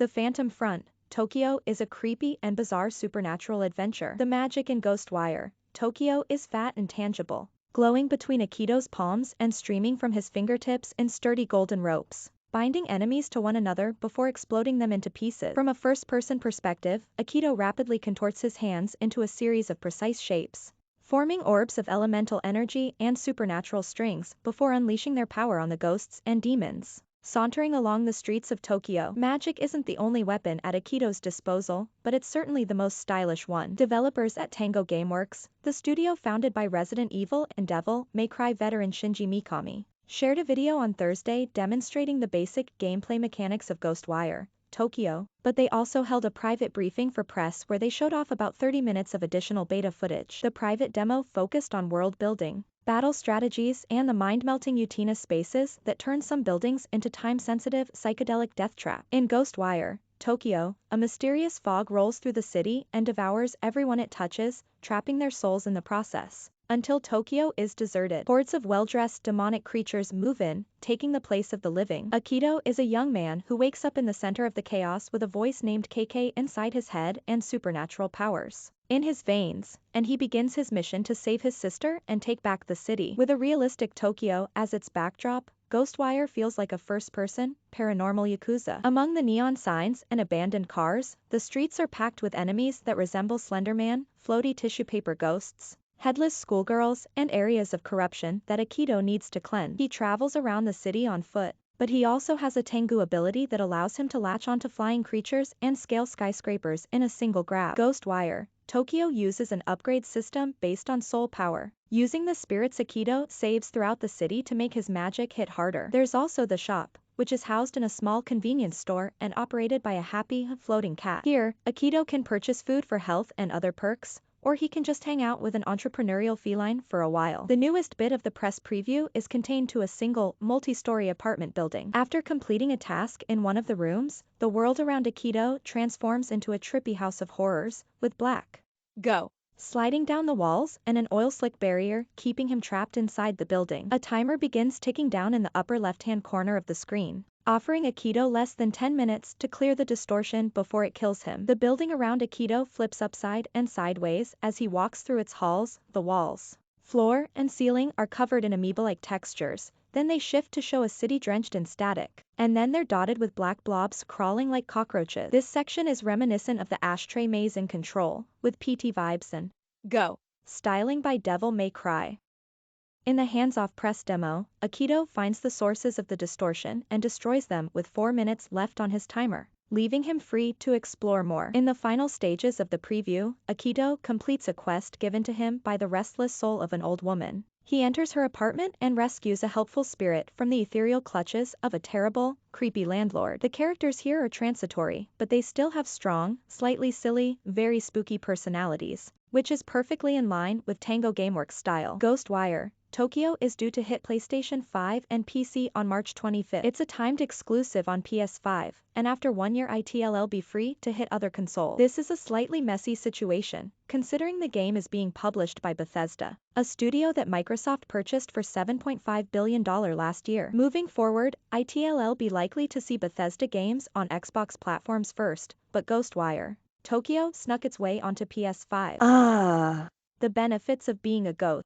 The Phantom Front, Tokyo is a creepy and bizarre supernatural adventure. The magic in Ghostwire, Tokyo is fat and tangible, glowing between Akito's palms and streaming from his fingertips in sturdy golden ropes, binding enemies to one another before exploding them into pieces. From a first-person perspective, Akito rapidly contorts his hands into a series of precise shapes, forming orbs of elemental energy and supernatural strings before unleashing their power on the ghosts and demons. Sauntering along the streets of Tokyo, magic isn't the only weapon at Akito's disposal, but it's certainly the most stylish one. Developers at Tengu Gameworks, the studio founded by Resident Evil and Devil May Cry veteran Shinji Mikami, shared a video on Thursday demonstrating the basic gameplay mechanics of Ghostwire Tokyo, but they also held a private briefing for press where they showed off about 30 minutes of additional beta footage. The private demo focused on world building, battle strategies, and the mind-melting Utina spaces that turn some buildings into time-sensitive psychedelic death trap. In Ghostwire Tokyo, a mysterious fog rolls through the city and devours everyone it touches, trapping their souls in the process. Until Tokyo is deserted, hordes of well-dressed demonic creatures move in, taking the place of the living. Akito is a young man who wakes up in the center of the chaos with a voice named KK inside his head and supernatural powers in his veins, and he begins his mission to save his sister and take back the city. With a realistic Tokyo as its backdrop, Ghostwire feels like a first-person, paranormal Yakuza. Among the neon signs and abandoned cars, the streets are packed with enemies that resemble Slenderman, floaty tissue paper ghosts, headless schoolgirls, and areas of corruption that Akito needs to cleanse. He travels around the city on foot, but he also has a Tengu ability that allows him to latch onto flying creatures and scale skyscrapers in a single grab. Ghostwire Tokyo uses an upgrade system based on soul power, using the spirits Akito saves throughout the city to make his magic hit harder. There's also the shop, which is housed in a small convenience store and operated by a happy, floating cat. Here, Akito can purchase food for health and other perks, or he can just hang out with an entrepreneurial feline for a while. The newest bit of the press preview is contained to a single, multi-story apartment building. After completing a task in one of the rooms, the world around Akito transforms into a trippy house of horrors, with black go sliding down the walls and an oil slick barrier keeping him trapped inside the building. A timer begins ticking down in the upper left-hand corner of the screen, offering Akito less than 10 minutes to clear the distortion before it kills him. The building around Akito flips upside and sideways as he walks through its halls. The walls, floor, and ceiling are covered in amoeba-like textures, then they shift to show a city drenched in static, and then they're dotted with black blobs crawling like cockroaches. This section is reminiscent of the ashtray maze in Control, with PT vibes and go styling by Devil May Cry. In the hands-off press demo, Akito finds the sources of the distortion and destroys them with 4 minutes left on his timer, leaving him free to explore more. In the final stages of the preview, Akito completes a quest given to him by the restless soul of an old woman. He enters her apartment and rescues a helpful spirit from the ethereal clutches of a terrible, creepy landlord. The characters here are transitory, but they still have strong, slightly silly, very spooky personalities, which is perfectly in line with Tengu Gameworks' style. Ghostwire Tokyo is due to hit PlayStation 5 and PC on March 25. It's a timed exclusive on PS5, and after 1 year it'll be free to hit other consoles. This is a slightly messy situation, considering the game is being published by Bethesda, a studio that Microsoft purchased for $7.5 billion last year. Moving forward, it'll be likely to see Bethesda games on Xbox platforms first, but Ghostwire Tokyo snuck its way onto PS5. The benefits of being a ghost.